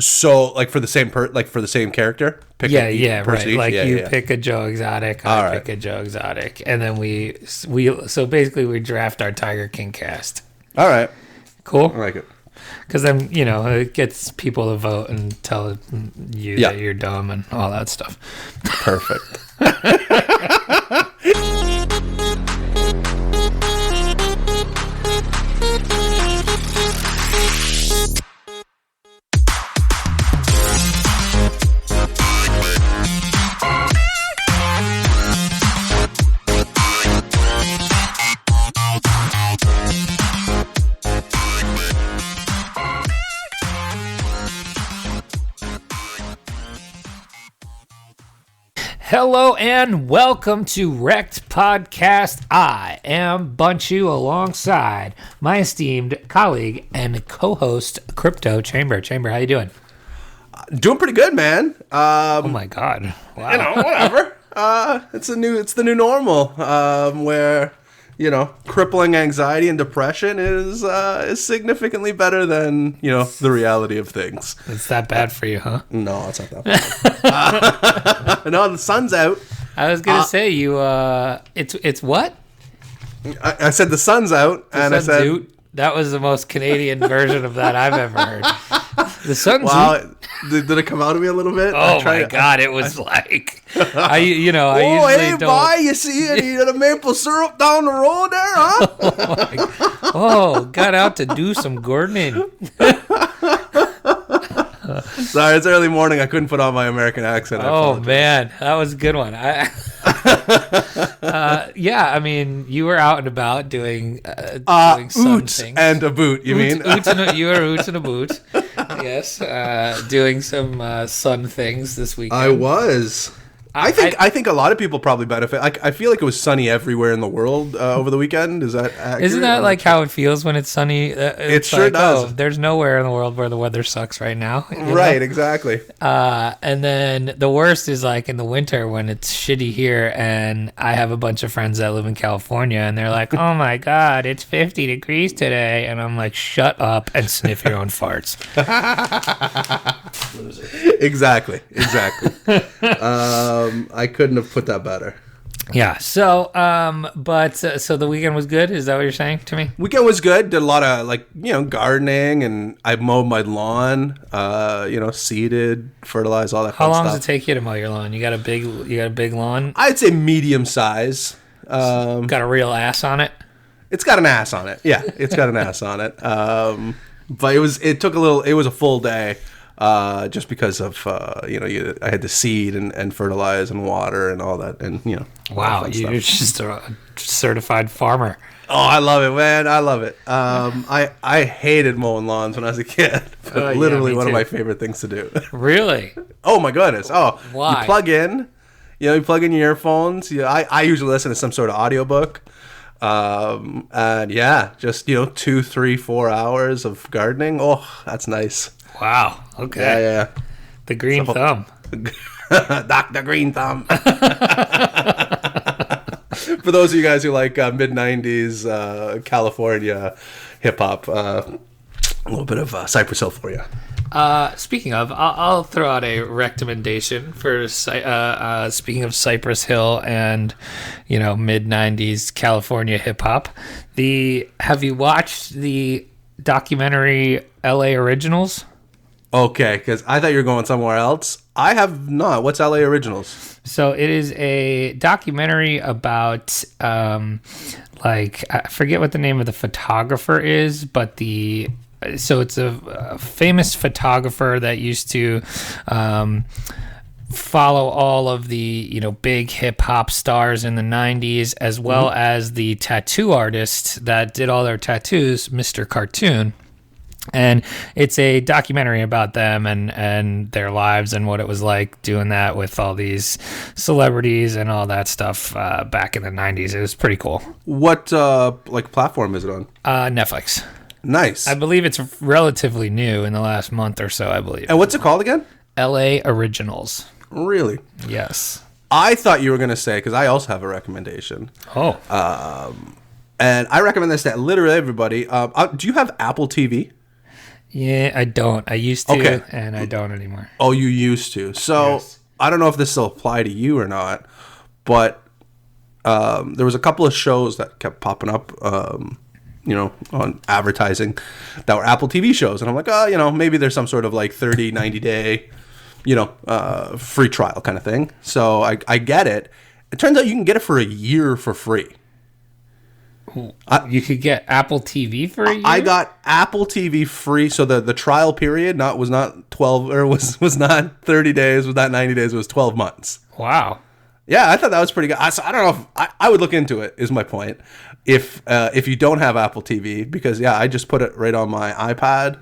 So, like for the same character? Right. Like pick a Joe Exotic, I pick a Joe Exotic, and then we basically we draft our Tiger King cast. All right. Cool. I like it. Because then, it gets people to vote and tell you that you're dumb and all that stuff. Perfect. Hello and welcome to REKT Podcast. I am Bunchu alongside my esteemed colleague and co-host Crypto Chamber. Chamber, how you doing? Doing pretty good, man. Oh my God! Wow. Whatever. It's the new normal. Where crippling anxiety and depression is significantly better than the reality of things. It's that bad for you, huh? No, it's not that bad. No, the sun's out. I was gonna say it's what? I said the sun's out, and I said out. That was the most Canadian version of that I've ever heard. The sun's out. Did it come out of me a little bit? Oh my God! It was like I usually don't. Boy, you see any of the maple syrup down the road there, huh? Got out to do some gardening. Sorry, it's early morning. I couldn't put on my American accent. Oh man, that was a good one. I mean, you were out and about doing some things. And a boot. You mean? You were oots and a boot. Yes, doing some sun things this weekend. I was. I think a lot of people probably benefit. I feel like it was sunny everywhere in the world over the weekend. Is that accurate? Isn't that like how it feels when it's sunny? It sure does. Oh, there's nowhere in the world where the weather sucks right now. Right, exactly. And then the worst is like in the winter when it's shitty here, and I have a bunch of friends that live in California, and they're like, "Oh my God, it's 50 degrees today," and I'm like, "Shut up and sniff your own farts." Exactly. I couldn't have put that better. Yeah. So, so the weekend was good. Is that what you're saying to me? Weekend was good. Did a lot of gardening, and I mowed my lawn. Seeded, fertilized, all that. How long stuff. does it take you to mow your lawn? You got a big lawn? I'd say medium size. Got a real ass on it. It's got an ass on it. Yeah, it's got an ass on it. But it was a full day. Just because of I had to seed and fertilize and water and all that, and wow, you're just a certified farmer. Oh, I love it, man. I love it. I hated mowing lawns when I was a kid. Literally one of my favorite things to do. Really? Oh my goodness. Oh, why? You plug in your earphones. I usually listen to some sort of audiobook. And yeah, just 2, 3, 4 hours of gardening. Oh, that's nice. Wow. Okay. Yeah. The green thumb. Dr. Green Thumb. For those of you guys who like mid-90s California hip-hop, a little bit of Cypress Hill for you. Speaking of, I'll throw out a recommendation for speaking of Cypress Hill and mid-90s California hip-hop. Have you watched the documentary LA Originals? Okay, because I thought you were going somewhere else. I have not. What's LA Originals? So it is a documentary about, I forget what the name of the photographer is, but so it's a famous photographer that used to follow all of the big hip hop stars in the 90s, as well as the tattoo artist that did all their tattoos, Mr. Cartoon. And it's a documentary about them and their lives and what it was like doing that with all these celebrities and all that stuff back in the 90s. It was pretty cool. What platform is it on? Netflix. Nice. I believe it's relatively new in the last month or so, I believe. And what's it called again? LA Originals. Really? Yes. I thought you were going to say, because I also have a recommendation. Oh. And I recommend this to literally everybody. Do you have Apple TV? Yeah, I don't. I used to, Okay. and I don't anymore. Oh, you used to. So Yes. I don't know if this will apply to you or not, but there was a couple of shows that kept popping up, on advertising that were Apple TV shows. And I'm like, maybe there's some sort of like 30, 90-day, free trial kind of thing. So I get it. It turns out you can get it for a year for free. You could get Apple TV for a year? I got Apple TV free, so the trial period was not 12 or was not 30 days, was not 90 days, it was 12 months. Wow. Yeah, I thought that was pretty good. So I don't know if I would look into it. Is my point. If you don't have Apple TV, because I just put it right on my iPad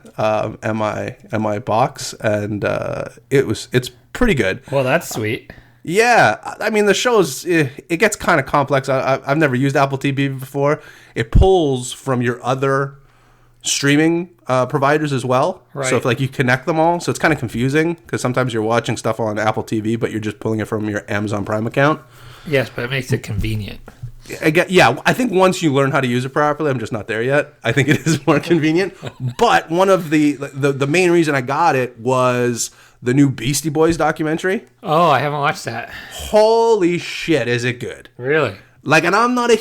and my box, and it's pretty good. Well, that's sweet. Yeah, I mean the shows it gets kind of complex. I've never used Apple TV before. It pulls from your other streaming providers as well. Right. So if like you connect them all, so it's kind of confusing because sometimes you're watching stuff on Apple TV, but you're just pulling it from your Amazon Prime account. Yes, but it makes it convenient. I think once you learn how to use it properly, I'm just not there yet. I think it is more convenient. But one of the main reason I got it was the new Beastie Boys documentary. Oh, I haven't watched that. Holy shit, is it good? Really? Like, and I'm not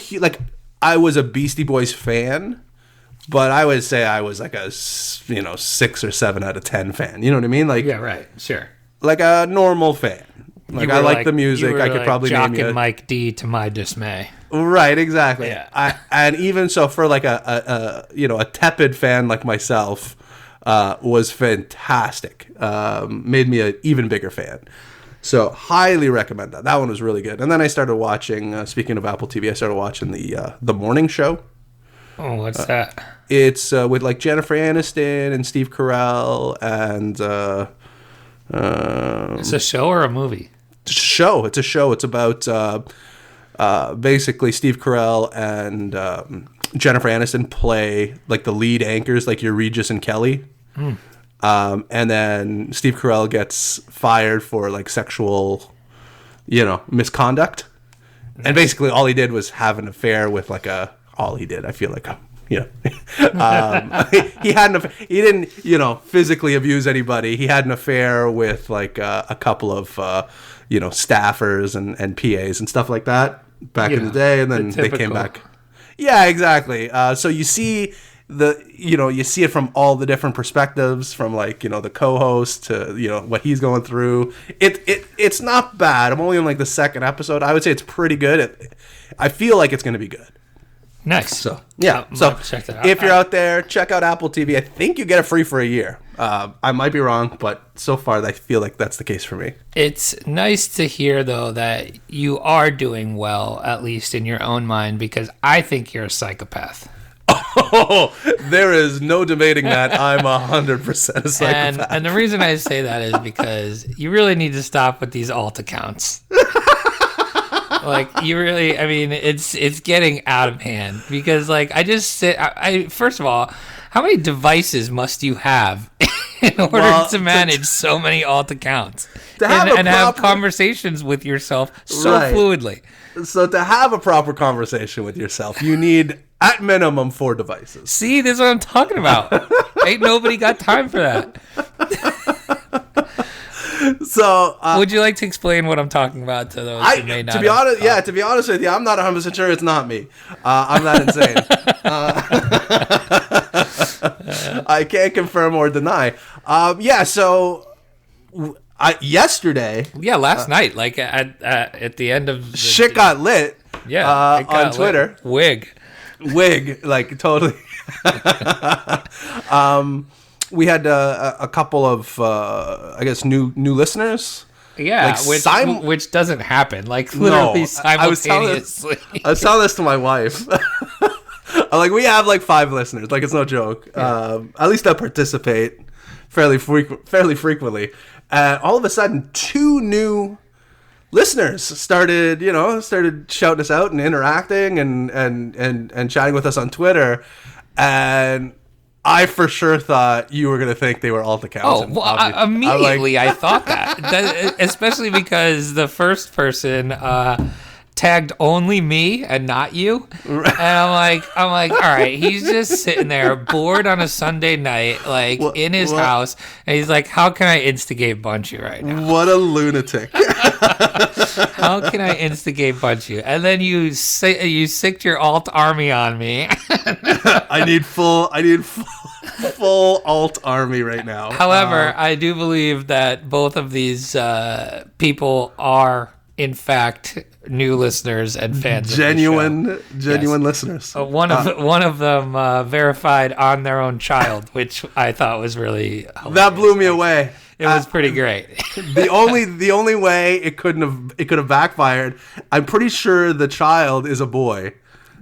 I was a Beastie Boys fan, but I would say I was like a 6 or 7 out of 10 fan. You know what I mean? Like, Yeah, right. Sure. like a normal fan. Like, I like the music. I could probably Jock name you and Mike D to my dismay. Right, exactly. Yeah. And even so, for like a tepid fan like myself, was fantastic. Made me an even bigger fan. So highly recommend that. That one was really good. And then I started watching. Speaking of Apple TV, I started watching the morning show. Oh, what's that? It's with like Jennifer Aniston and Steve Carell and. It's a show or a movie? It's a show. It's about basically Steve Carell and Jennifer Aniston play like the lead anchors, like your Regis and Kelly. And then Steve Carell gets fired for like sexual, misconduct. And basically all he did was have an affair with I feel like he had he didn't physically abuse anybody. He had an affair with like a couple of staffers and PAs and stuff like that back in the day, and then they came back. Yeah, exactly. So you see you see it from all the different perspectives, from like the co-host to what he's going through. It's not bad. I'm only on like the second episode. I would say it's pretty good. I feel like it's going to be good. Nice. So yeah. So check that out. If you're out there, check out Apple TV. I think you get it free for a year. I might be wrong, but so far I feel like that's the case for me. It's nice to hear though that you are doing well, at least in your own mind, because I think you're a psychopath. Oh, there is no debating that. I'm 100% a psychopath. And the reason I say that is because you really need to stop with these alt accounts. Like, you really, I mean, it's getting out of hand, because like first of all, how many devices must you have in order to manage so many alt accounts and have conversations with yourself so fluidly? So to have a proper conversation with yourself, you need at minimum 4 devices. See, this is what I'm talking about. Ain't nobody got time for that. So, would you like to explain what I'm talking about to those who may not? To be honest with you, I'm not 100% sure it's not me. I'm not insane. I can't confirm or deny. So yesterday. Yeah, last night, like at the end of shit got lit. Yeah, on Twitter. Wig, like totally. We had a couple of, I guess, new listeners. Yeah, like which doesn't happen. Like literally simultaneously. I was telling this to my wife. Like, we have like 5 listeners. Like, it's no joke. Yeah. At least that participate fairly frequently. All of a sudden, 2 new listeners started shouting us out and interacting and chatting with us on Twitter, and I for sure thought you were going to think they were alt accounts. Oh, well, immediately I thought that, especially because the first person tagged only me and not you. And I'm like, all right, he's just sitting there bored on a Sunday night, like in his house, and he's like, how can I instigate Bunchu right now? What a lunatic. How can I instigate Bunchu? And then you sicked your alt army on me. I need full alt army right now. However, I do believe that both of these people are, in fact, new listeners and fans. Genuine of the show. Yes. listeners. One of them verified on their own child, which I thought was really hilarious. That blew me away. It was pretty great. The only way it could have backfired. I'm pretty sure the child is a boy.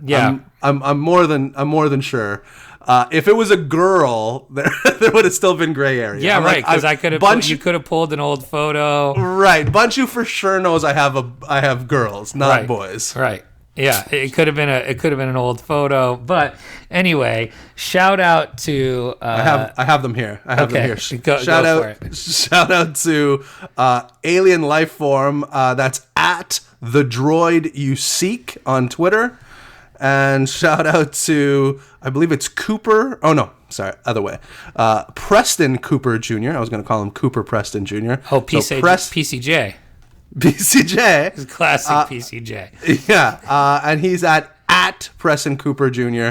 Yeah, I'm more than sure. If it was a girl, there would have still been gray area. Yeah, right. Because you could have pulled an old photo. Right, Bunchu for sure knows I have girls, not boys. Right. Yeah, it could have been an old photo, but anyway, shout out to I have them here. Them here. Shout out to Alien Life Form. That's at the droid you seek on Twitter. And shout out to, I believe it's Cooper. Oh, no. Sorry. Other way. Preston Cooper Jr. I was going to call him Cooper Preston Jr. Oh, PCJ. PCJ. Classic PCJ. Yeah. And he's at Preston Cooper Jr.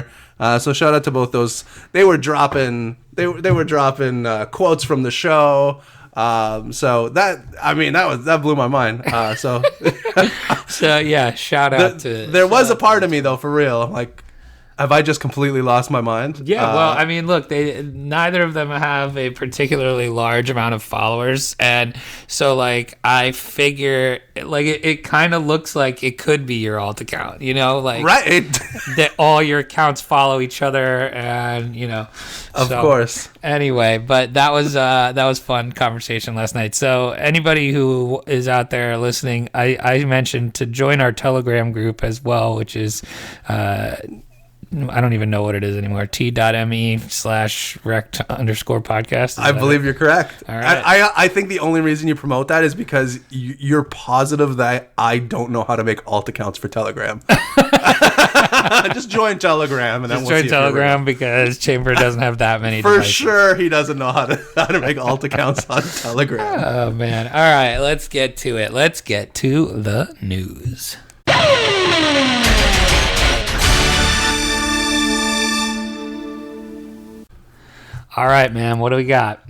So shout out to both those. They were dropping quotes from the show. So that blew my mind. So yeah, shout out to. There was a part of me though, for real. Like, have I just completely lost my mind? Yeah. Well, I mean, look, neither of them have a particularly large amount of followers, and so like I figure like it kind of looks like it could be your alt account, like right. That all your accounts follow each other, and Of course. Anyway, but that was fun conversation last night. So anybody who is out there listening, I mentioned to join our Telegram group as well, which is I don't even know what it is anymore. t.me/REKT_podcast. I believe you're correct. All right. I think the only reason you promote that is because you're positive that I don't know how to make alt accounts for Telegram. Just join Telegram and then we'll join Telegram because Chamber doesn't have that many. For devices. sure, he doesn't know how to make alt accounts on Telegram. Oh man! All right, let's get to it. Let's get to the news. All right, man. What do we got?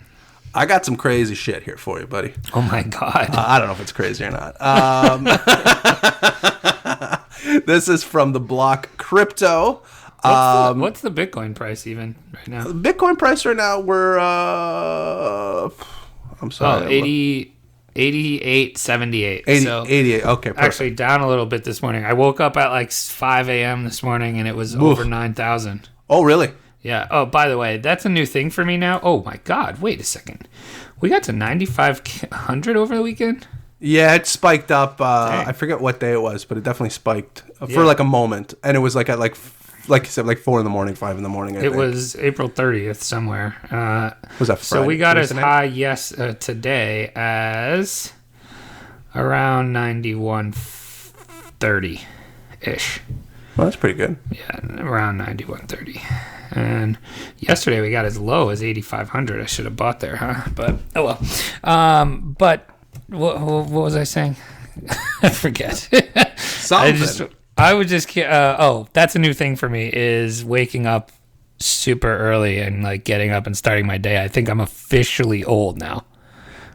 I got some crazy shit here for you, buddy. Oh my god! I don't know if it's crazy or not. This is from the block Crypto. What's the Bitcoin price even right now? The Bitcoin price right now, we're I'm sorry. 88.78. So 88. Okay, perfect. Actually down a little bit this morning. I woke up at like 5 a.m. this morning and it was over 9,000. Oh, really? Yeah. Oh, by the way, that's a new thing for me now. Oh my God. Wait a second. We got to 9,500 over the weekend? Yeah, it spiked up. I forget what day it was, but it definitely spiked for like a moment. And it was like at like you said, like 4 in the morning, 5 in the morning. I think. Was April 30th somewhere. Was that Friday? So we got as high today as around 91.30-ish. Well, that's pretty good. Yeah, around 91.30. And yesterday we got as low as 8,500. I should have bought there, huh? But oh well. But what was I saying? I forget. Something. I would just that's a new thing for me is waking up super early and like getting up and starting my day. I think I'm officially old now.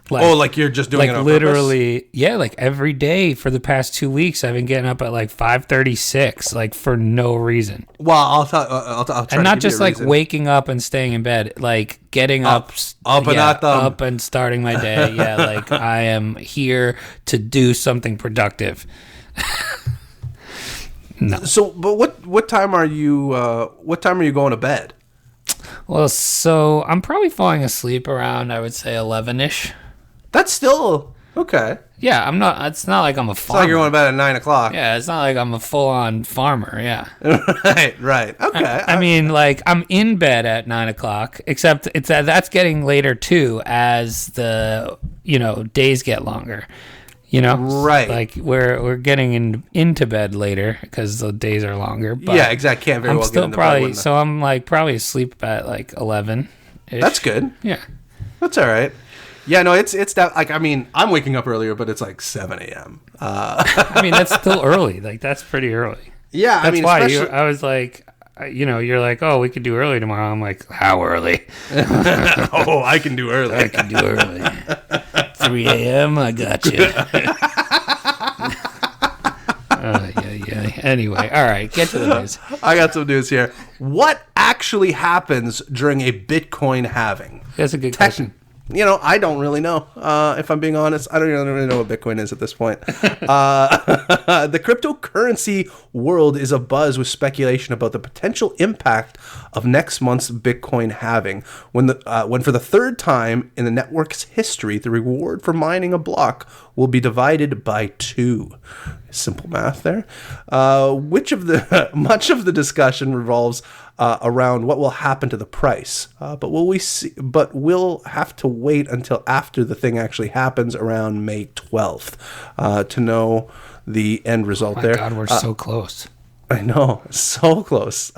Like you're just doing it on literally purpose? Yeah, like every day for the past 2 weeks I've been getting up at like 5:36 like for no reason. Well, I'll try and not just like waking up and staying in bed, like getting up and starting my day. Yeah, like I am here to do something productive. No. So, but what time are you going to bed? Well, so I'm probably falling asleep around, I would say 11ish. That's still okay. Yeah, I'm not. It's not like I'm a farmer. It's not like you're going to bed at 9 o'clock. Yeah, it's not like I'm a full-on farmer. Yeah. Right. Okay. I mean, like I'm in bed at 9 o'clock, except that's getting later too as the days get longer. You know, right? Like we're getting into bed later because the days are longer. But yeah, exactly. Can't very I'm well still get into probably bed. So I'm like probably asleep at like 11. That's good. Yeah, that's all right. Yeah, no, it's that. Like, I mean, I'm waking up earlier, but it's like 7 a.m. I mean, that's still early. Like, that's pretty early. Yeah, that's why I was like, you're like, oh, we could do early tomorrow. I'm like, how early? Oh, I can do early. I can do early. 3 a.m. I got you. Yeah. Anyway, all right, get to the news. I got some news here. What actually happens during a Bitcoin halving? That's a good question. I don't really know. If I'm being honest, I don't really know what Bitcoin is at this point. The cryptocurrency world is abuzz with speculation about the potential impact of next month's Bitcoin halving, when for the third time in the network's history, the reward for mining a block will be divided by 2. Simple math there. Much of the discussion revolves around what will happen to the price, but we'll have to wait until after the thing actually happens around May 12th to know the end result there. God, we're so close. I know, so close.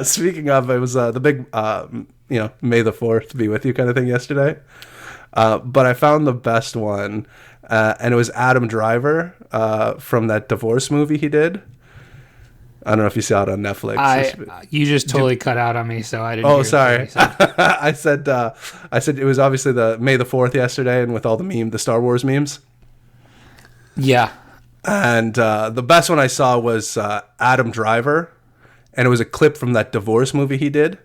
Speaking of, it was the big, May the 4th be with you kind of thing yesterday. But I found the best one, and it was Adam Driver from that divorce movie he did. I don't know if you saw it on Netflix. You just totally cut out on me, so I didn't. Oh, sorry. I said it was obviously the May the 4th yesterday, and with all the Star Wars memes. Yeah. And the best one I saw was Adam Driver, and it was a clip from that divorce movie he did.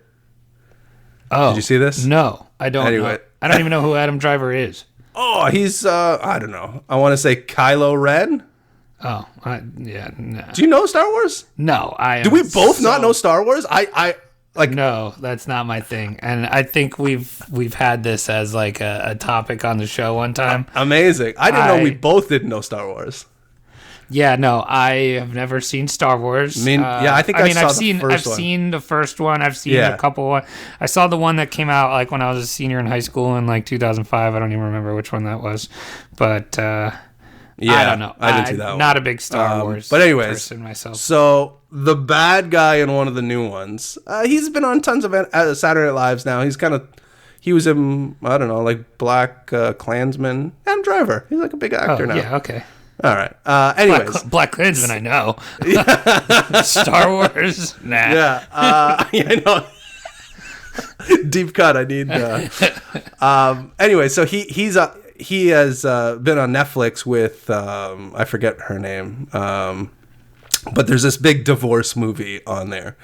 Oh, did you see this? No, I don't. Anyway, I don't even know who Adam Driver is. Oh, he's I don't know. I want to say Kylo Ren. Oh, yeah. No. Do you know Star Wars? No, Do we both not know Star Wars? I like. No, that's not my thing. And I think we've had this as like a topic on the show one time. Amazing. I didn't know we both didn't know Star Wars. Yeah, no, I have never seen Star Wars. I mean, I think I've seen the first one. I've seen a couple. I saw the one that came out like when I was a senior in high school in like 2005. I don't even remember which one that was, but I don't know. I didn't see that one. Not a big Star Wars but anyways, person myself. So the bad guy in one of the new ones, he's been on tons of Saturday Night Lives now. He was in, I don't know, like Black Klansman. Adam Driver. He's like a big actor now. Yeah, okay. All right. Anyways, Black Klansman, I know. Star Wars, nah. Yeah. I know. Deep cut. I need. Anyway, so he has been on Netflix with I forget her name. But there's this big divorce movie on there,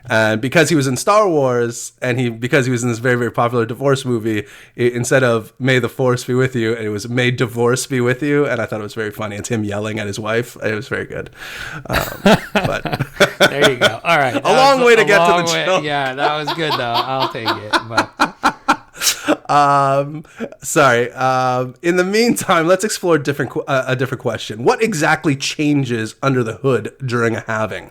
and because he was in Star Wars, and because he was in this very, very popular divorce movie, instead of "May the Force be with you," it was "May divorce be with you," and I thought it was very funny. It's him yelling at his wife. It was very good. But there you go. All right, a long way to get to the show. Yeah, that was good though. I'll take it. But. Sorry. In the meantime, let's explore a different question. What exactly changes under the hood during a halving?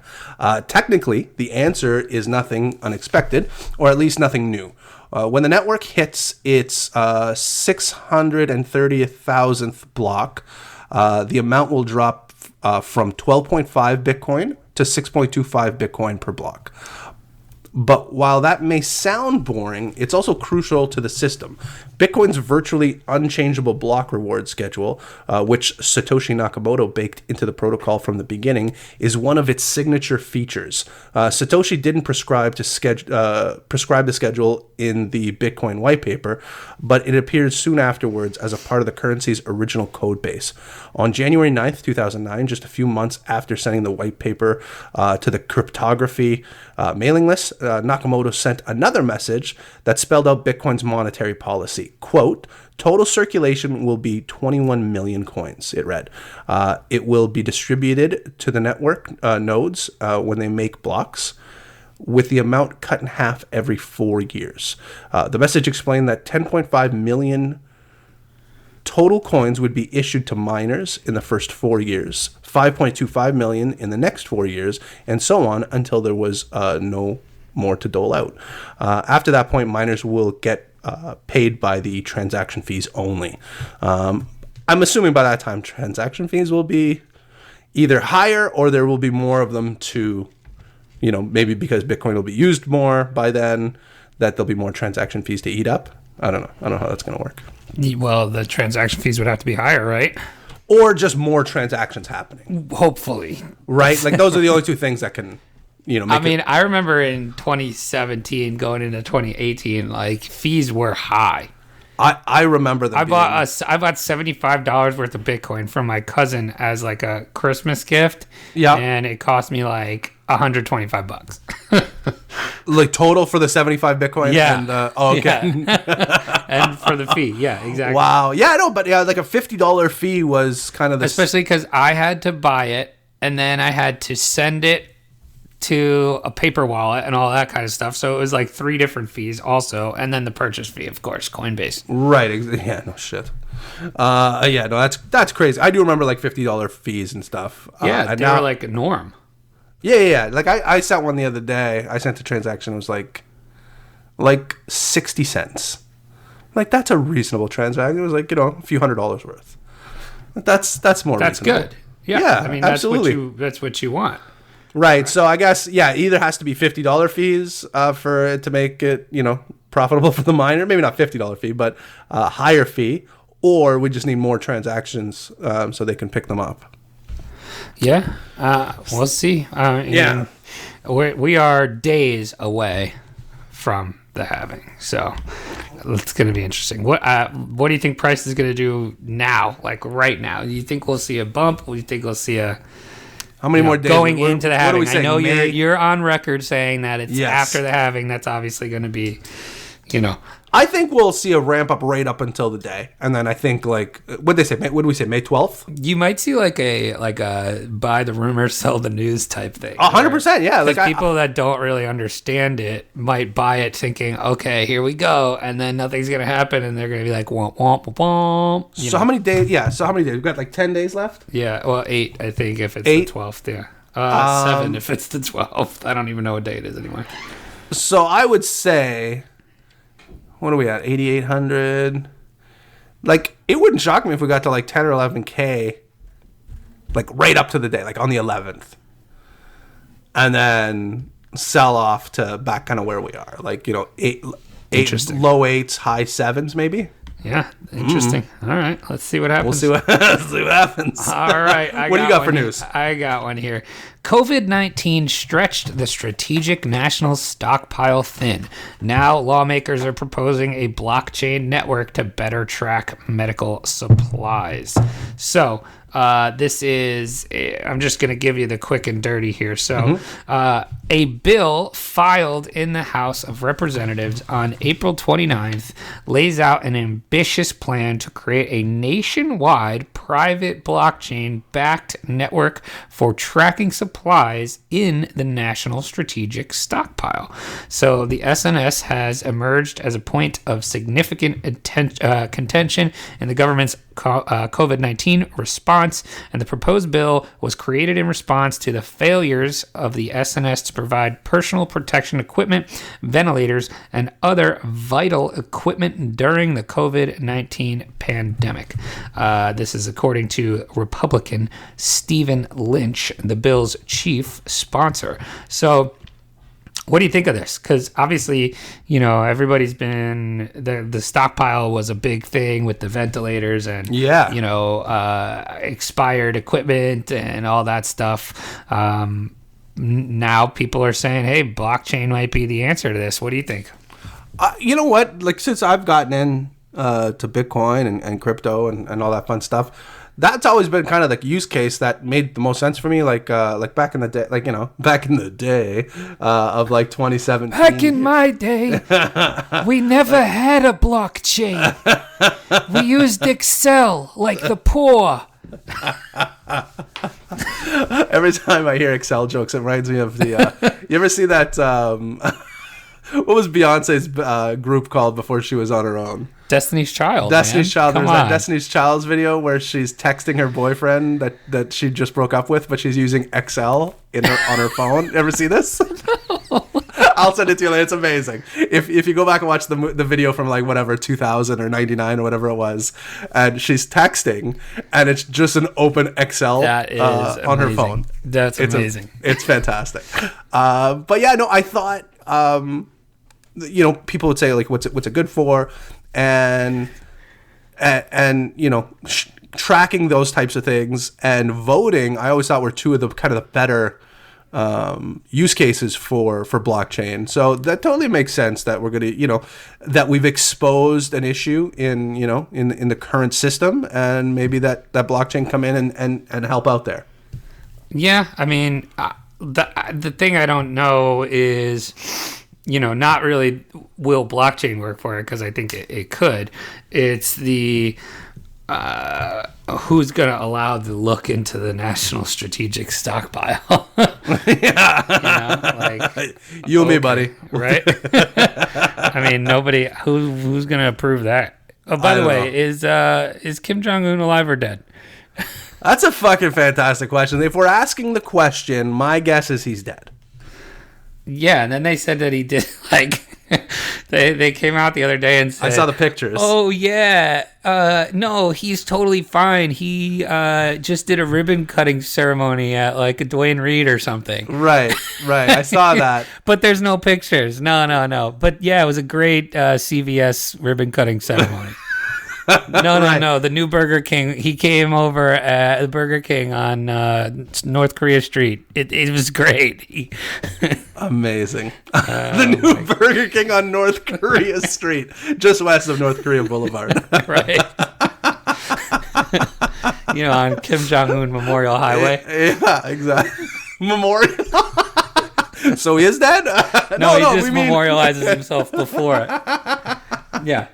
Technically, the answer is nothing unexpected, or at least nothing new. When the network hits its 630,000th block, the amount will drop from 12.5 Bitcoin to 6.25 Bitcoin per block. But while that may sound boring, it's also crucial to the system. Bitcoin's virtually unchangeable block reward schedule, which Satoshi Nakamoto baked into the protocol from the beginning, is one of its signature features. Satoshi didn't prescribe the schedule in the Bitcoin white paper, but it appeared soon afterwards as a part of the currency's original code base. On January 9th, 2009, just a few months after sending the white paper to the cryptography mailing list, Nakamoto sent another message that spelled out Bitcoin's monetary policy. Quote, "Total circulation will be 21 million coins," it read. It will be distributed to the network nodes when they make blocks, with the amount cut in half every 4 years. The message explained that 10.5 million total coins would be issued to miners in the first 4 years, 5.25 million in the next 4 years, and so on until there was no more to dole out. After that point, miners will get paid by the transaction fees only. I'm assuming by that time transaction fees will be either higher or there will be more of them to, maybe because Bitcoin will be used more by then, that there'll be more transaction fees to eat up. I don't know. I don't know how that's going to work. Well, the transaction fees would have to be higher, right? Or just more transactions happening. Hopefully. Right? Like, those are the only two things that can, I remember in 2017 going into 2018, like, fees were high. I remember them. I bought $75 worth of Bitcoin from my cousin as like a Christmas gift. Yeah. And it cost me like $125. Like total for the 75 Bitcoin? Yeah. And, okay. Yeah. And for the fee. Yeah, exactly. Wow. Yeah, I know, but yeah, like a $50 fee was kind of the... Especially because I had to buy it and then I had to send it to a paper wallet and all that kind of stuff. So it was like 3 different fees also. And then the purchase fee, of course, Coinbase. Right. Yeah, no shit. Yeah, no, that's crazy. I do remember like $50 fees and stuff. Yeah, they were like a norm. Yeah. Like I sent one the other day. I sent a transaction. It was like 60 cents. Like, that's a reasonable transaction. It was like, a few $100s worth. That's more That's reasonable. good. Yeah. I mean, absolutely. That's what you want. Right. So I guess, either has to be $50 fees for it to make it, profitable for the miner. Maybe not $50 fee, but a higher fee. Or we just need more transactions so they can pick them up. Yeah. We'll see. Yeah. We are days away from the halving. So it's going to be interesting. What do you think price is going to do now? Like right now? Do you think we'll see a bump? Or do you think we'll see a... How many more days? Going into the halving. I know May? you're on record saying that it's after the halving. That's obviously going to be, I think we'll see a ramp up right up until the day, and then I think what did they say? What did we say? May 12th? You might see like a buy the rumor, sell the news type thing. 100%, yeah. Like people that don't really understand it might buy it thinking, okay, here we go, and then nothing's gonna happen, and they're gonna be like, womp womp womp. So how many days? Yeah. So how many days? We've got like 10 days left. Yeah. Well, 8, I think, if it's 8? the 12th. Yeah. 7 if it's the 12th. I don't even know what day it is anymore. So I would say, what are we at? 8,800. Like, it wouldn't shock me if we got to like 10 or 11K, like right up to the day, like on the 11th, and then sell off to back kind of where we are, like eight low 8s, high 7s, maybe. Yeah, interesting. All right, let's see what happens. We'll see what happens. All right. What do you got for news? I got one here. COVID-19 stretched the strategic national stockpile thin. Now lawmakers are proposing a blockchain network to better track medical supplies. So this is, I'm just going to give you the quick and dirty here. So a bill filed in the House of Representatives on April 29th lays out an ambitious plan to create a nationwide private blockchain-backed network for tracking supplies in the national strategic stockpile. So the SNS has emerged as a point of significant contention in the government's COVID-19 response, and the proposed bill was created in response to the failures of the SNS to provide personal protection equipment, ventilators, and other vital equipment during the COVID-19 pandemic. This is according to Republican Stephen Lynch, the bill's chief sponsor. So what do you think of this? Because obviously, everybody's been... The stockpile was a big thing with the ventilators and, expired equipment and all that stuff. Now people are saying, hey, blockchain might be the answer to this. What do you think? You know what? Like, since I've gotten in to Bitcoin and crypto and all that fun stuff, that's always been kind of the use case that made the most sense for me. Like back in the day, back in the day of like 2017. Back in my day, we never had a blockchain. We used Excel like the poor. Every time I hear Excel jokes, it reminds me of the. You ever see that? What was Beyonce's group called before she was on her own? Destiny's Child. Destiny's Child. Come There's that on. Destiny's Child's video where she's texting her boyfriend that she just broke up with, but she's using Excel on her phone. Ever see this? I'll send it to you later. It's amazing. If you go back and watch the video from like whatever 2000 or 99 or whatever it was, and she's texting, and it's just an open Excel on her phone. That's amazing. It's fantastic. But yeah, no, I thought people would say like, what's it good for, and tracking those types of things and voting, I always thought were two of the kind of the better use cases for blockchain. So that totally makes sense that we're going to, that we've exposed an issue in the current system, and maybe that blockchain come in and help out there. Yeah, I mean, the thing I don't know is, not really will blockchain work for it, because I think it could. It's the who's going to allow the look into the national strategic stockpile. You and me, buddy. Right? I mean, nobody who's going to approve that. Oh, by the way, is Kim Jong Un alive or dead? That's a fucking fantastic question. If we're asking the question, my guess is he's dead. Yeah, and then they said that he did, they came out the other day and said, I saw the pictures. Oh, yeah. No, he's totally fine. He just did a ribbon cutting ceremony at like a Dwayne Reed or something. Right. I saw that. But there's no pictures. No. But yeah, it was a great CVS ribbon cutting ceremony. No. The new Burger King. He came over at the Burger King on North Korea Street. It was great. Amazing. The new Burger King on North Korea Street, just west of North Korea Boulevard. Right. On Kim Jong Un Memorial Highway. Yeah, exactly. Memorial. So he is dead? No, he just memorializes himself before it. Yeah.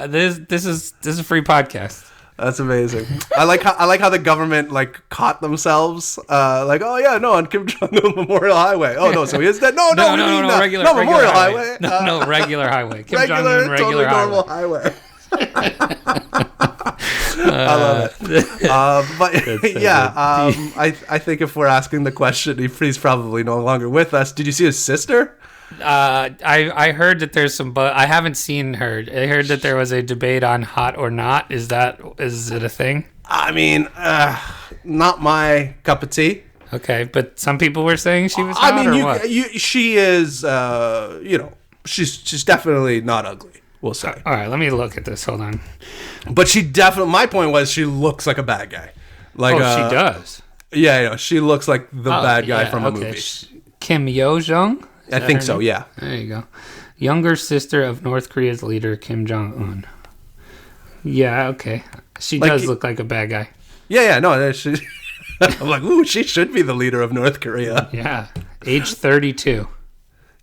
This is a free podcast. That's amazing. I like how the government caught themselves on Kim Jong Un Memorial Highway. Oh no, so he is dead. No, regular Memorial Highway. No, regular highway. Kim Jong Un regular totally normal highway. I love it. But yeah, I think if we're asking the question, he's probably no longer with us. Did you see his sister? I heard that there's some, but I haven't seen her. I heard that there was a debate on hot or not. Is it a thing? I mean, not my cup of tea. Okay, but some people were saying she was hot. She is. She's definitely not ugly. We'll say. All right, let me look at this. Hold on. But she definitely. My point was, she looks like a bad guy. She does. Yeah, she looks like the bad guy from a movie. Kim Yo-jong? I think so, yeah. There you go. Younger sister of North Korea's leader, Kim Jong Un. Yeah, okay. She does look like a bad guy. Yeah, no. I'm like, ooh, she should be the leader of North Korea. Yeah. Age 32.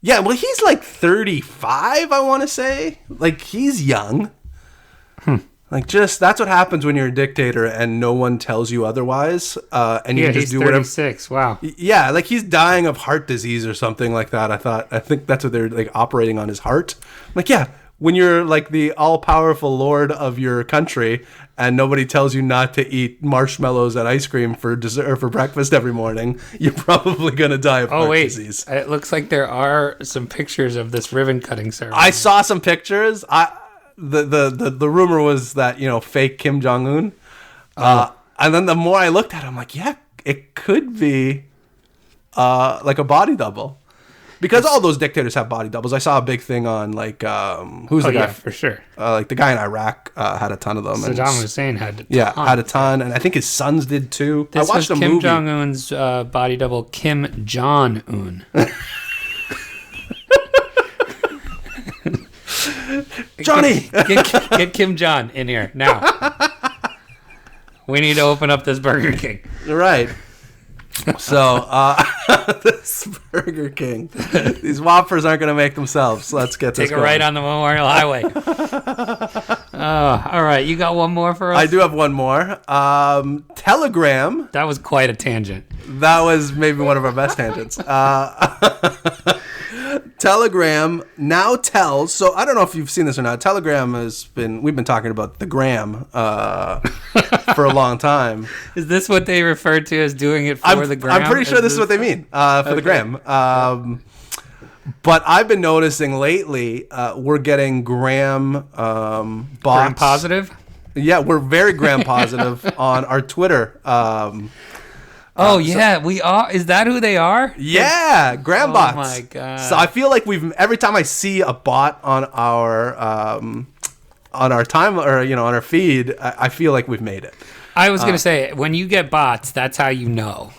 Yeah, well, he's like 35, I want to say. Like, he's young. That's what happens when you're a dictator and no one tells you otherwise. And you just do whatever. 36. Wow. Yeah, he's dying of heart disease or something like that. I think that's what they're operating on, his heart. When you're the all-powerful lord of your country and nobody tells you not to eat marshmallows and ice cream for dessert or for breakfast every morning, you're probably going to die of heart disease. It looks like there are some pictures of this ribbon cutting ceremony. I saw some pictures. The rumor was that fake Kim Jong Un, and then the more I looked at it, I'm like, yeah, it could be like a body double, because all those dictators have body doubles. I saw a big thing on who's the guy for sure. The guy in Iraq had a ton of them. Saddam Hussein had a ton, and I think his sons did too. I watched a movie. Kim Jong Un's body double, Kim Jong Un. Johnny, get Kim Jong in here now. We need to open up this Burger King. Right. So, this Burger King, these Whoppers aren't going to make themselves. So let's get this going. Take a right on the Memorial Highway. All right, you got one more for us? I do have one more. Telegram. That was quite a tangent. That was maybe one of our best tangents. Telegram now tells. So I don't know if you've seen this or not. Telegram we've been talking about the gram for a long time. Is this what they refer to as doing it for the gram? I'm pretty sure this is what they mean for the gram. But I've been noticing lately we're getting gram bots. Gram positive? Yeah, we're very gram positive on our Twitter. We are. Is that who they are? Yeah, gram bots. Oh my god! So I feel like every time I see a bot on our time or on our feed, I feel like we've made it. I was gonna say, when you get bots, that's how you know.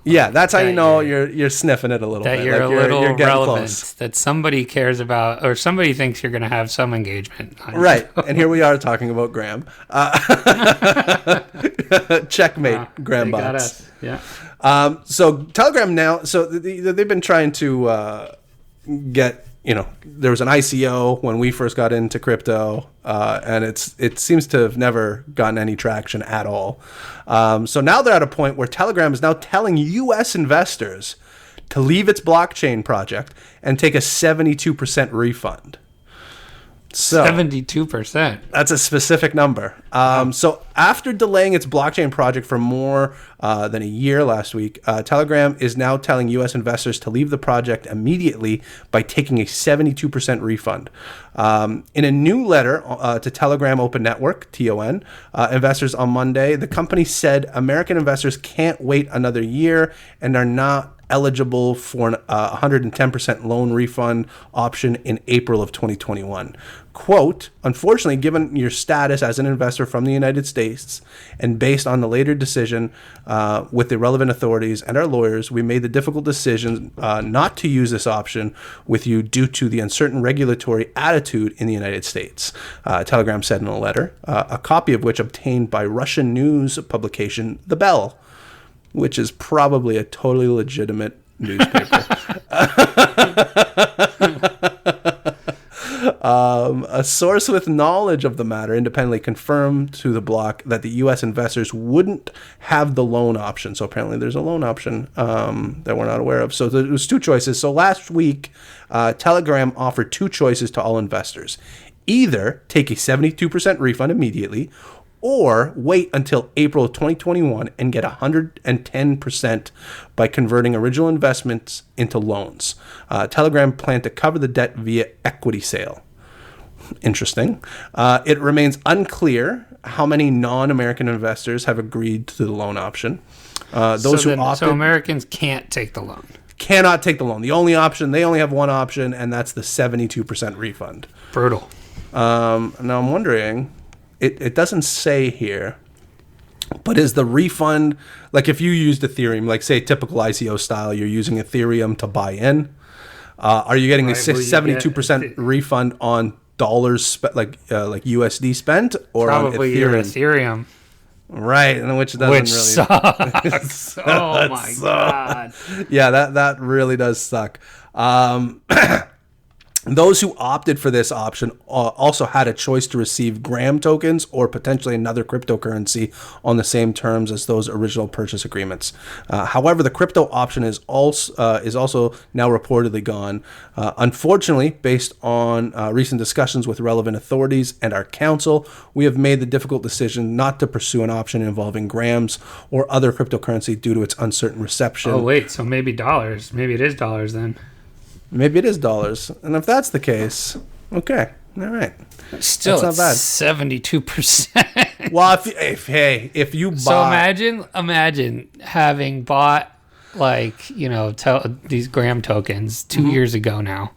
Yeah, that's how you know you're sniffing it a little bit. That you're getting relevant. Close. That somebody cares about, or somebody thinks you're gonna have some engagement. Right, and here we are talking about Graham. Checkmate, Graham bots. Got us. Yeah. So Telegram now, so they've been trying to get, there was an ICO when we first got into crypto, and it seems to have never gotten any traction at all. So now they're at a point where Telegram is now telling U.S. investors to leave its blockchain project and take a 72% refund. So 72%. That's a specific number. So after delaying its blockchain project for more than a year last week, Telegram is now telling U.S. investors to leave the project immediately by taking a 72% refund. In a new letter to Telegram Open Network, TON, investors on Monday, the company said American investors can't wait another year and are not eligible for an 110% loan refund option in April of 2021. Quote, unfortunately, given your status as an investor from the United States and based on the later decision with the relevant authorities and our lawyers, we made the difficult decision not to use this option with you due to the uncertain regulatory attitude in the United States, Telegram said in a letter, a copy of which obtained by Russian news publication The Bell, which is probably a totally legitimate newspaper. A source with knowledge of the matter independently confirmed to the block that the U.S. investors wouldn't have the loan option. So apparently there's a loan option that we're not aware of. So there was two choices. So last week, Telegram offered two choices to all investors. Either take a 72% refund immediately, or wait until April of 2021 and get 110% by converting original investments into loans. Telegram planned to cover the debt via equity sale. Interesting. It remains unclear how many non-American investors have agreed to the loan option. So Americans can't take the loan. Cannot take the loan. The only option, they only have one option, and that's the 72% refund. Brutal. Now I'm wondering, it doesn't say here, but is the refund, like if you used Ethereum, like say typical ICO style, you're using Ethereum to buy in, are you getting a 72% refund on dollars, like USD spent, or probably on Ethereum? Right, and which doesn't sucks. Oh my god. Yeah, that really does suck. Those who opted for this option also had a choice to receive Gram tokens or potentially another cryptocurrency on the same terms as those original purchase agreements. However, the crypto option is also now reportedly gone. Unfortunately, based on recent discussions with relevant authorities and our counsel, we have made the difficult decision not to pursue an option involving grams or other cryptocurrency due to its uncertain reception. Oh wait, so maybe dollars. Maybe it is dollars then. Maybe it is dollars. And if that's the case, okay. All right. Still, that's not bad. 72%. Well, if you buy... So imagine having bought these Gram tokens 2 years ago now,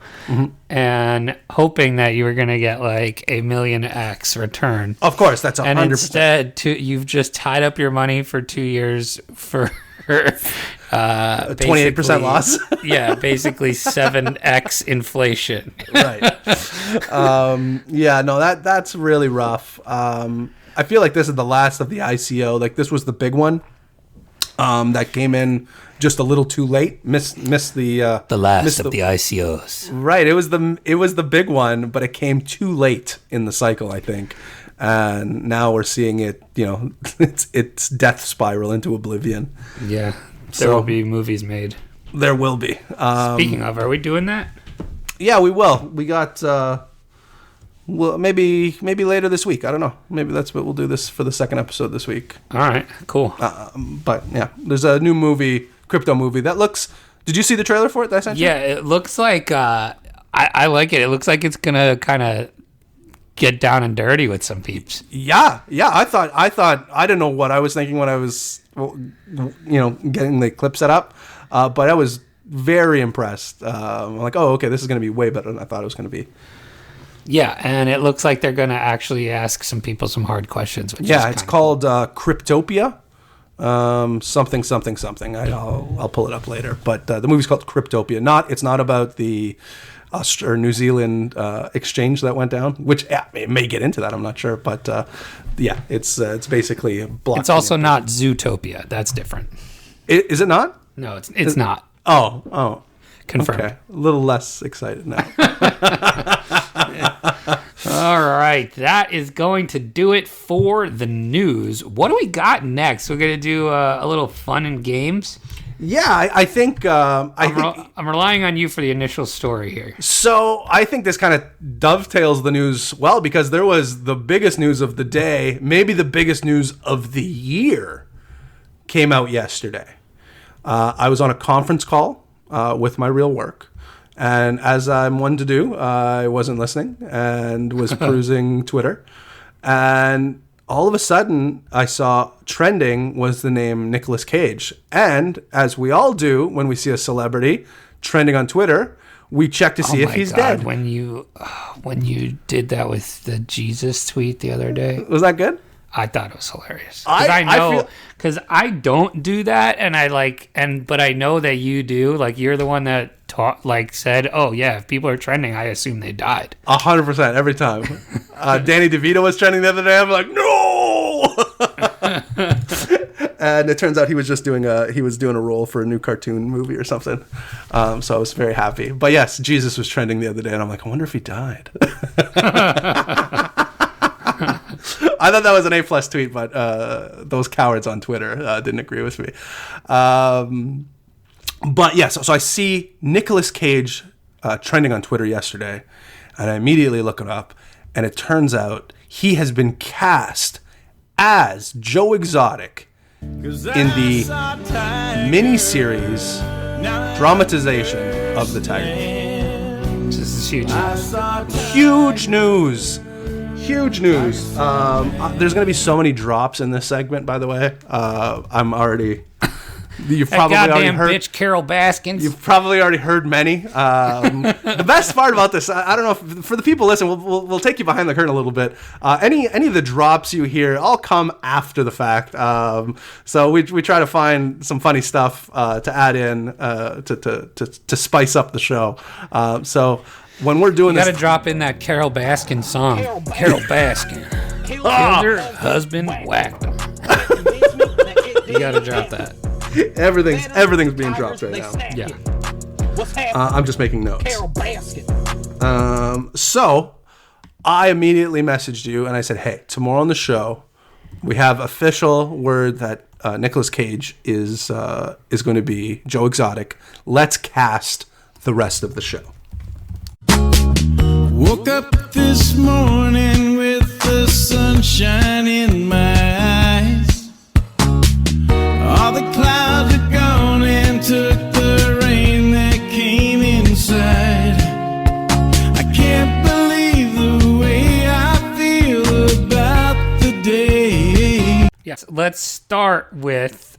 and hoping that you were going to get like a million X return. Of course, that's 100%. And instead, you've just tied up your money for 2 years for... 28% loss. Yeah, basically 7x inflation. Right. That's really rough. I feel like this is the last of the ICO. Like this was the big one that came in just a little too late. Missed the last of the ICOs. Right. It was the big one, but it came too late in the cycle, I think. And now we're seeing it, its death spiral into oblivion. Yeah. There will be movies made. There will be. Speaking of, are we doing that? Yeah, we will. We got well, maybe later this week. I don't know. Maybe that's what we'll do this for the second episode this week. All right, cool. But yeah, there's a new movie, crypto movie that looks. Did you see the trailer for it that I sent you? Yeah, it looks like I like it. It looks like it's gonna kind of get down and dirty with some peeps. Yeah. I thought I didn't know what I was thinking when I was getting the clip set up, but I was very impressed. I'm like, oh, okay, this is gonna be way better than I thought it was gonna be. Yeah, and it looks like they're going to actually ask some people some hard questions. Yeah, it's called Cryptopia, something. I'll pull it up later. But the movie's called Cryptopia. It's not about the New Zealand exchange that went down, which it may get into that. I'm not sure, but yeah, it's basically a blockchain. It's also not Zootopia. That's different. Is it not? No, it's not. Oh. Confirmed. Okay, a little less excited now. All right, that is going to do it for the news. What do we got next? We're going to do a little fun and games. Yeah, I think I'm relying on you for the initial story here. So I think this kind of dovetails the news well, because there was the biggest news of the day, maybe the biggest news of the year, came out yesterday. I was on a conference call with my real work. And as I'm one to do, I wasn't listening and was perusing Twitter. And all of a sudden, I saw trending was the name Nicolas Cage. And as we all do when we see a celebrity trending on Twitter, we check to see if he's dead. When you did that with the Jesus tweet the other day. Was that good? I thought it was hilarious. Because I don't do that, but I know that you do. Like, you're the one that said, "Oh yeah, if people are trending, I assume they died." 100% every time. Danny DeVito was trending the other day. I'm like, no. And it turns out he was just doing a role for a new cartoon movie or something. So I was very happy. But yes, Jesus was trending the other day, and I'm like, I wonder if he died. I thought that was an A+ tweet, but those cowards on Twitter didn't agree with me. But yeah, so I see Nicolas Cage trending on Twitter yesterday, and I immediately look it up, and it turns out he has been cast as Joe Exotic in the miniseries dramatization of the Tiger King. This is huge. Huge news. Huge news. There's going to be so many drops in this segment, by the way. I'm already... You've probably already heard... bitch Carol Baskins. You've probably already heard many. The best part about this, I don't know, if, for the people listening, we'll take you behind the curtain a little bit. Any of the drops you hear all come after the fact. So we try to find some funny stuff to add in to spice up the show. So when we're doing you this... You got to drop in that Carol Baskin song. Carol Baskin. Killed her husband, whacked him. You got to drop that. Everything's being dropped right now. Yeah. I'm just making notes. So I immediately messaged you and I said, hey, tomorrow on the show, we have official word that Nicolas Cage is going to be Joe Exotic. Let's cast the rest of the show. Woke up this morning with the sunshine in my eyes. All the clouds are gone and took the rain that came inside. I can't believe the way I feel about the day. Yes, let's start with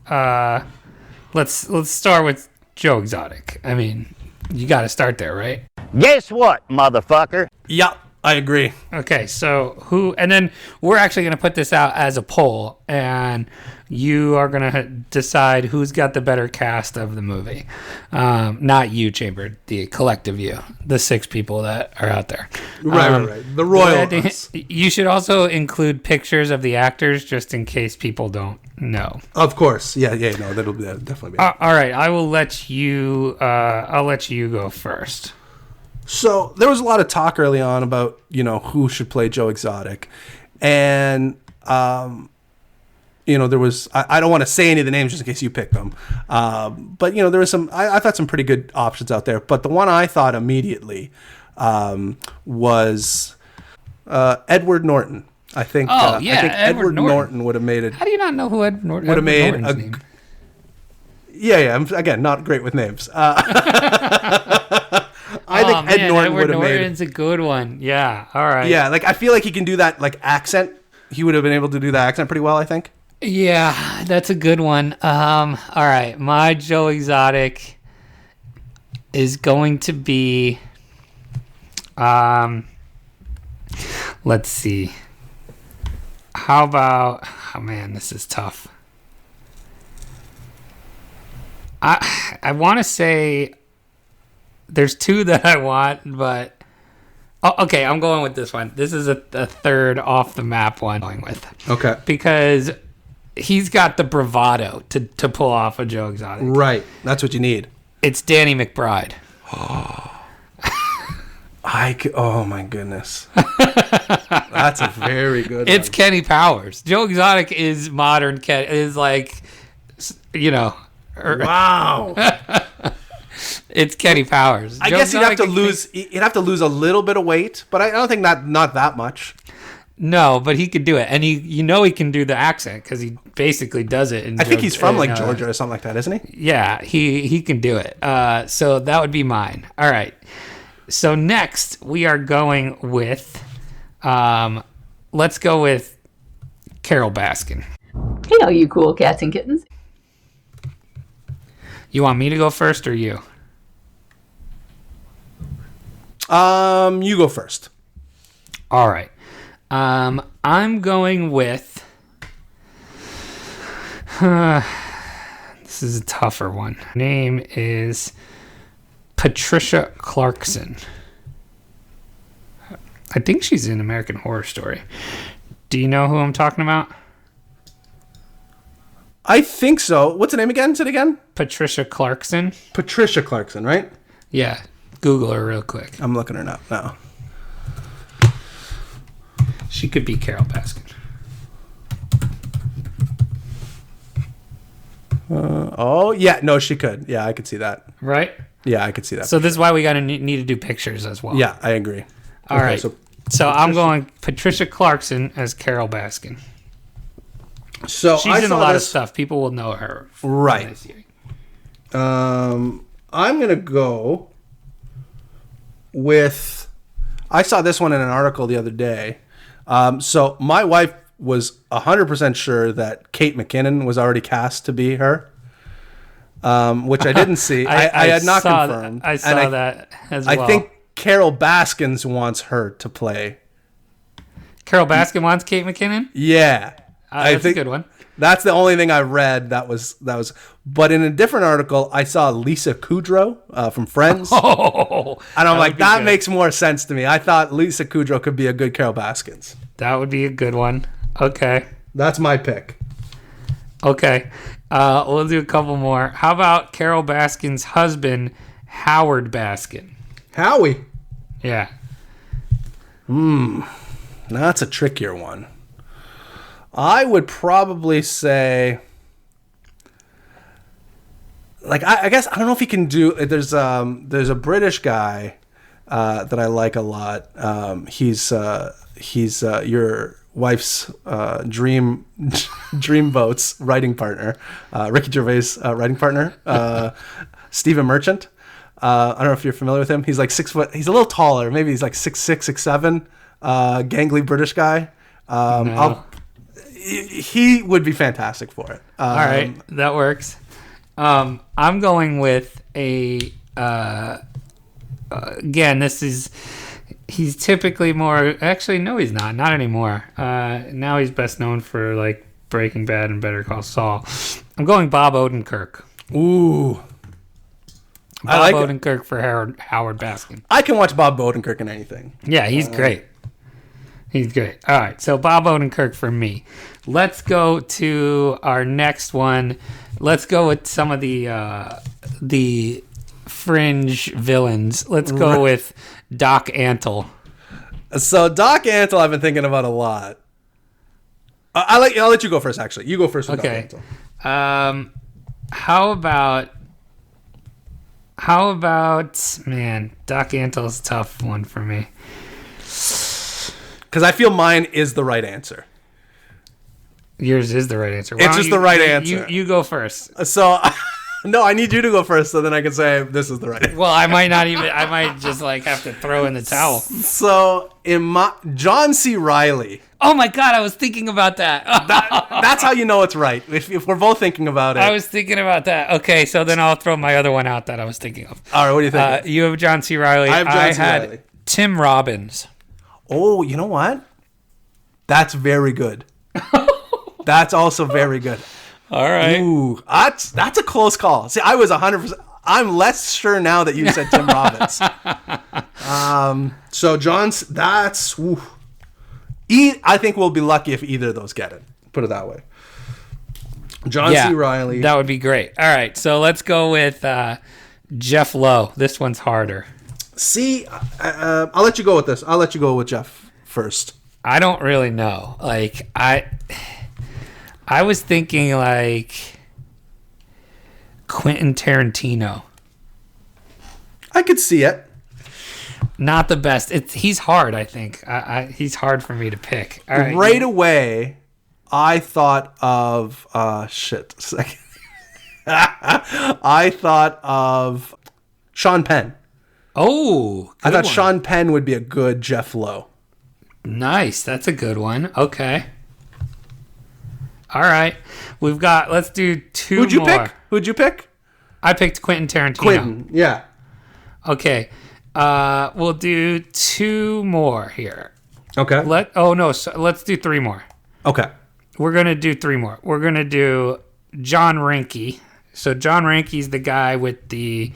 let's start with Joe Exotic. I mean, you got to start there, right? Guess what, motherfucker? Yeah, I agree. Okay, so and then we're actually going to put this out as a poll, and you are going to decide who's got the better cast of the movie. Not you, Chamber, the collective you, the 6 people that are out there. Right. The royal. You should also include pictures of the actors just in case people don't know. Of course. Yeah, no, that'll definitely be. All right, I'll let you go first. So there was a lot of talk early on about, who should play Joe Exotic. And, there was, I don't want to say any of the names just in case you picked them. But, there was I thought some pretty good options out there. But the one I thought immediately was Edward Norton. I think Edward Norton would have made it. How do you not know who Edward Norton would have made Norton's name? Yeah. I'm, again, not great with names. I think Ed Norton would have made. Edward Norton's a good one. Yeah. All right. Yeah, I feel like he can do that accent. He would have been able to do that accent pretty well, I think. Yeah, that's a good one. All right, my Joe Exotic is going to be. Let's see. How about? Oh man, this is tough. I want to say there's two that I want, but okay, I'm going with this one. This is a third off the map one I'm going with. Okay. Because he's got the bravado to pull off a Joe Exotic. Right. That's what you need. It's Danny McBride. Oh my goodness. That's a very good one. It's Kenny Powers. Joe Exotic is modern Kenny. Is wow. It's Kenny Powers. I guess he'd have to lose. He'd have to lose a little bit of weight, but I don't think not that much. No, but he could do it, and he can do the accent because he basically does it. I think he's from Georgia or something like that, isn't he? Yeah, he can do it. So that would be mine. All right. So next we are going with, let's go with Carol Baskin. Hey, all you cool cats and kittens. You want me to go first or you? You go first. All right. I'm going with. This is a tougher one. Her name is Patricia Clarkson. I think she's in American Horror Story. Do you know who I'm talking about? I think so. What's the name again? Say it again. Patricia Clarkson. Patricia Clarkson, right? Yeah. Google her real quick. I'm looking her up now. She could be Carol Baskin. No, she could. Yeah, I could see that. Right? Yeah, I could see that. So this is why we got to need to do pictures as well. Yeah, I agree. All right. So I'm going Patricia Clarkson as Carol Baskin. So she's in a lot of stuff. People will know her. Right. I'm going to go with... I saw this one in an article the other day. So my wife was 100% sure that Kate McKinnon was already cast to be her, which I didn't see. I had not confirmed. I saw that as well. I think Carol Baskins wants her to play. Carol Baskin wants Kate McKinnon? Yeah. That's a good one. That's the only thing I read that was. But in a different article, I saw Lisa Kudrow from Friends. Oh, and I'm like, that makes more sense to me. I thought Lisa Kudrow could be a good Carol Baskins. That would be a good one. Okay. That's my pick. Okay. We'll do a couple more. How about Carol Baskin's husband, Howard Baskin? Howie. Yeah. That's a trickier one. I would probably say, I guess I don't know if he can do. There's a British guy that I like a lot. He's your wife's dream boats writing partner, Ricky Gervais writing partner, Stephen Merchant. I don't know if you're familiar with him. He's like 6 foot. He's a little taller. Maybe he's like 6'6", 6'7". Gangly British guy. No. He would be fantastic for it. All right, that works. I'm going with a. Again, he's typically more. Actually, no, he's not. Not anymore. Now he's best known for Breaking Bad and Better Call Saul. I'm going Bob Odenkirk. Ooh. Bob Odenkirk for Howard Baskin. I can watch Bob Odenkirk in anything. Yeah, he's great. He's great. All right, so Bob Odenkirk for me. Let's go to our next one. Let's go with some of the fringe villains. Let's go with Doc Antle. So Doc Antle I've been thinking about a lot. I'll let you go first. Actually, you go first. With Okay. Doc How about man? Doc Antle's a tough one for me. because I feel mine is the right answer. Yours is the right answer. It's just the right answer. You go first. So, no, I need you to go first, so then I can say this is the right answer. Well, I might just like have to throw in the towel. So, John C. Reilly. Oh my God, I was thinking about that. That's how you know it's right. If we're both thinking about it. I was thinking about that. Okay, so then I'll throw my other one out that I was thinking of. All right, what do you think? You have John C. Reilly. I have John C. had Reilly. Tim Robbins. Oh, you know what? That's very good. That's also very good. All right. Ooh, that's a close call. See, I was 100%. I'm less sure now that you said Tim Robbins. So John's. That's. Ooh. I think we'll be lucky if either of those get it. Put it that way. John C. Reilly. That would be great. All right, so let's go with Jeff Lowe. This one's harder. See, I'll let you go with this. I'll let you go with Jeff first. I don't really know. Like I was thinking like Quentin Tarantino. I could see it. Not the best. He's hard, I think. He's hard for me to pick. All right. Right away, I thought of I thought of Sean Penn. Oh, I thought one. Sean Penn would be a good Jeff Lowe. Nice. That's a good one. Okay. All right. Let's do two Who'd you more. pick? Who'd you pick? I picked Quentin Tarantino. Quentin, yeah. Okay. We'll do two more here. Okay. Let's do three more. Okay. We're going to do three more. We're going to do John Reinke. So John Reinke's the guy with the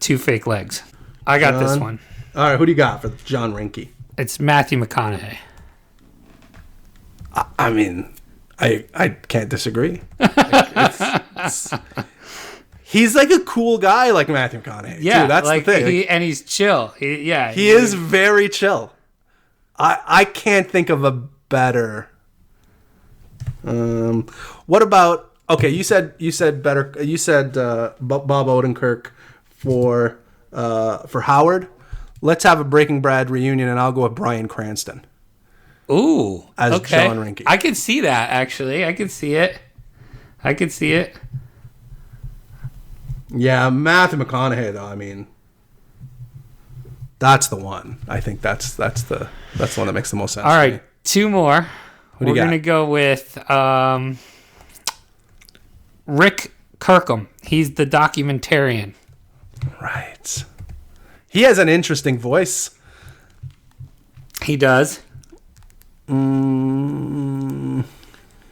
two fake legs. I got this one. All right, who do you got for John Reinke? It's Matthew McConaughey. I mean, I can't disagree. He's like a cool guy like Matthew McConaughey. Yeah, too. That's like the thing. and he's chill. He is very chill. I can't think of a better. What about? Okay, you said better. You said Bob Odenkirk for Howard. Let's have a Breaking Bad reunion, and I'll go with Bryan Cranston. Ooh, as okay. John Reinke. I could see that actually. I could see it. Yeah, Matthew McConaughey though. I mean, that's the one. I think that's the one that makes the most sense. All to right, me. two more. We're gonna go with Rick Kirkham. He's the documentarian. Right. He has an interesting voice. He does. Hmm.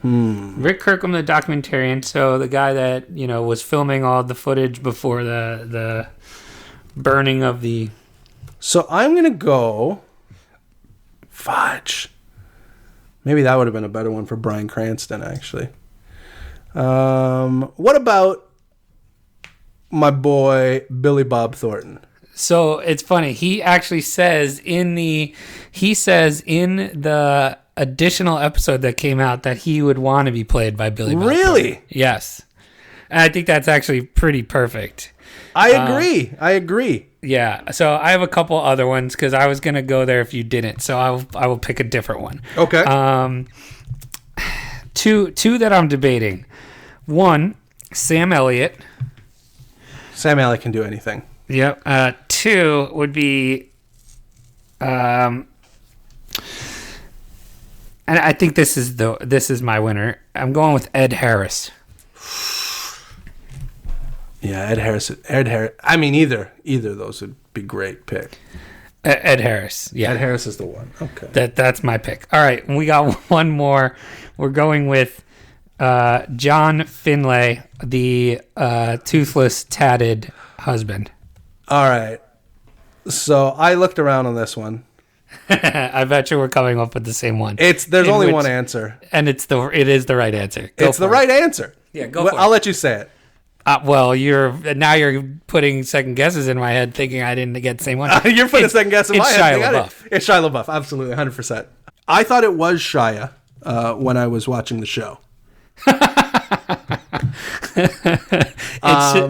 Rick Kirkham, the documentarian, so the guy that was filming all the footage before the burning of the. So I'm gonna go. Fudge. Maybe that would have been a better one for Bryan Cranston, actually. What about my boy Billy Bob Thornton? So it's funny. He actually says in the additional episode that came out that he would want to be played by Billy Bob Really? Thornton. Yes. And I think that's actually pretty perfect. I agree. Yeah. So I have a couple other ones because I was going to go there if you didn't. So I will pick a different one. Okay. Two that I'm debating. One, Sam Elliott. Sam Elliott can do anything. Yep. Two would be, and I think this is my winner. I'm going with Ed Harris. Yeah, Ed Harris. I mean, either of those would be great pick. Ed Harris. Yeah. Ed Harris is the one. Okay. That's my pick. All right, we got one more. We're going with John Finlay, the toothless, tatted husband. All right. So I looked around on this one. I bet you we're coming up with the same one. There's only one answer, and it is the right answer. It's the right answer. Yeah, go for it. I'll let you say it. Well, you're putting second guesses in my head, thinking I didn't get the same one. You're putting a second guess in my head. Shia LaBeouf. It's Shia LaBeouf, absolutely, 100%. I thought it was Shia when I was watching the show.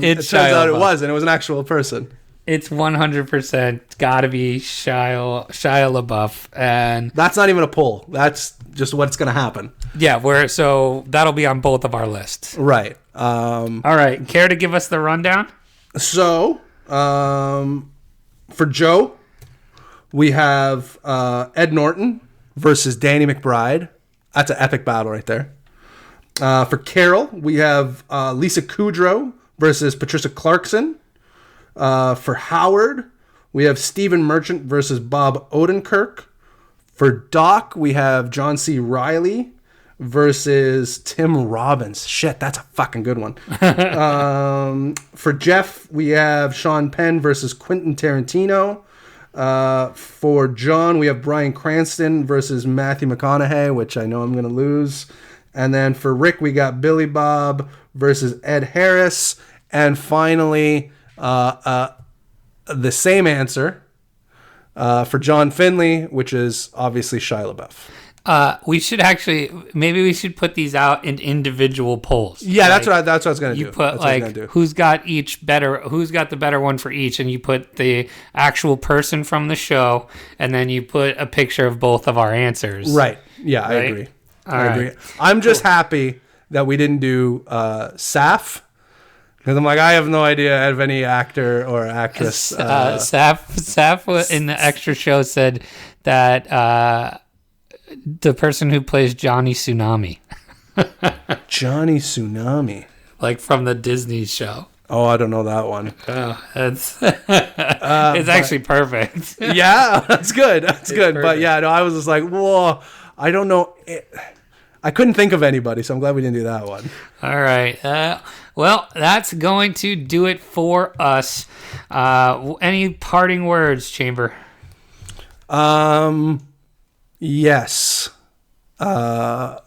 It turns out it was, and it was an actual person. It's 100% got to be Shia LaBeouf, and That's not even a poll. That's just what's going to happen. yeah, so that'll be on both of our lists. Right. All right, care to give us the rundown? So, for Joe, we have Ed Norton versus Danny McBride. That's an epic battle right there. For Carol, we have Lisa Kudrow versus Patricia Clarkson. For Howard, we have Stephen Merchant versus Bob Odenkirk. For Doc, we have John C. Reilly versus Tim Robbins. Shit, that's a fucking good one. For Jeff, we have Sean Penn versus Quentin Tarantino. For John, we have Bryan Cranston versus Matthew McConaughey, which I know I'm going to lose. And then for Rick, we got Billy Bob versus Ed Harris. And finally, the same answer for John Finley, which is obviously Shia LaBeouf. Maybe we should put these out in individual polls. Yeah, that's what I was going to do. You put who's got the better one for each, and you put the actual person from the show, and then you put a picture of both of our answers. Right. Yeah, right? I agree. I agree. I'm just happy that we didn't do Saf. Because I'm like, I have no idea of any actor or actress. Saf in the extra show said that the person who plays Johnny Tsunami. Johnny Tsunami. Like from the Disney show. Oh, I don't know that one. Oh, it's actually perfect. Yeah, that's good. That's good. Perfect. But yeah, no, I was just like, whoa, I don't know. I couldn't think of anybody, so I'm glad we didn't do that one. All right. Well, that's going to do it for us. Any parting words, Chamber? Yes. I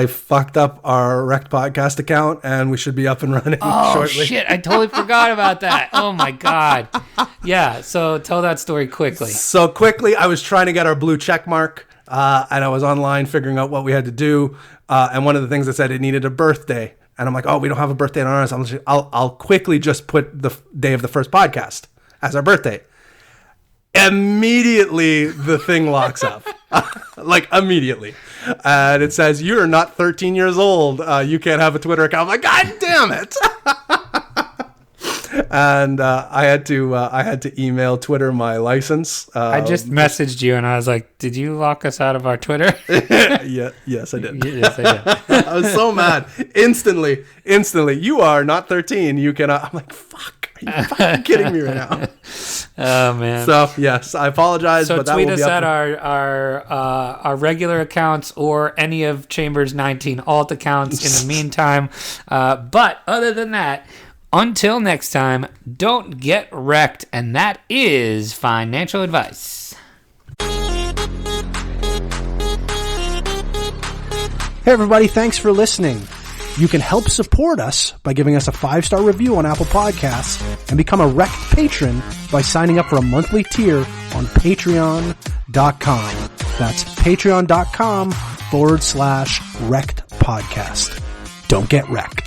fucked up our REKT podcast account, and we should be up and running shortly. Oh, shit. I totally forgot about that. Oh, my God. Yeah, so tell that story quickly. So quickly, I was trying to get our blue check mark, and I was online figuring out what we had to do, and one of the things that said it needed a birthday. And I'm like, oh, we don't have a birthday on ours. I'll quickly just put the day of the first podcast as our birthday. Immediately, the thing locks up. Like, immediately. And it says, you're not 13 years old. You can't have a Twitter account. I'm like, God damn it. And I had to email Twitter my license. I just messaged you, and I was like, did you lock us out of our Twitter? Yes, I did. Yes, I did. I was so mad. Instantly, you are not 13. You cannot. I'm like, fuck. Are you fucking kidding me right now? Oh, man. So, yes, I apologize. So but that tweet will us be up at our regular accounts or any of Chambers 19 alt accounts in the meantime. But other than that, until next time, don't get wrecked. And that is financial advice. Hey, everybody. Thanks for listening. You can help support us by giving us a 5-star review on Apple Podcasts and become a REKT patron by signing up for a monthly tier on patreon.com. That's patreon.com/REKT podcast. Don't get wrecked.